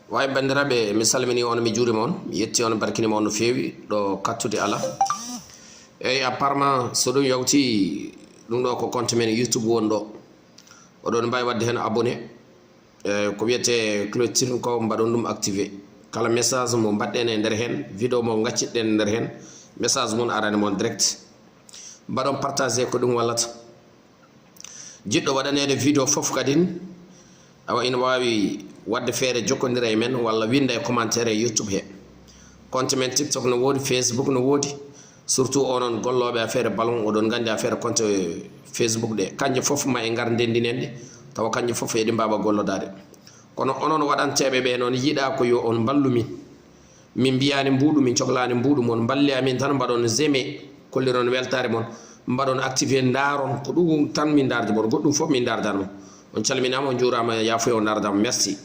way bandiraɓe mi salmini on mi juurima on mi yetti on barkinima on no feewi ɗo kattude ala eyyi apparemment so ɗum yawti ɗum ɗo ko compte men youtube woni ɗo oɗon mbawi wadde hen abonné ko wiyete clôture ko mbaɗon ɗum activé kala message mo mbaɗɗen e nder hen vidéo mo gaccitɗen e nder hen message mum arani mon direct mbaɗon partagé ko ɗum wallata jiɗɗo waɗanede vidéo foof kadin awa ina wawi wadde feere jokkodira e men walla winda e commentaire e youtube he compte men tiktok no woodi facebook no woodi surtout onon golloɓe affaire ballon oɗon gandi affaire compte facebook ɗe kanje foof ma e ngar ndendinen ɗe tawa kanje foof eɗi mbawa gollodade kono onon waɗanteɓe ɓe noon yiiɗa ko yo on ballu min mbiyani mbuɗu min cohlani mbuɗu mon balli amin tan mbaɗon zeme kolliron weltare mon mbaɗon activé daron ko ɗum tan min darde mon goɗɗum foof min dardan on calminama on juurama yafuya o nardama merci.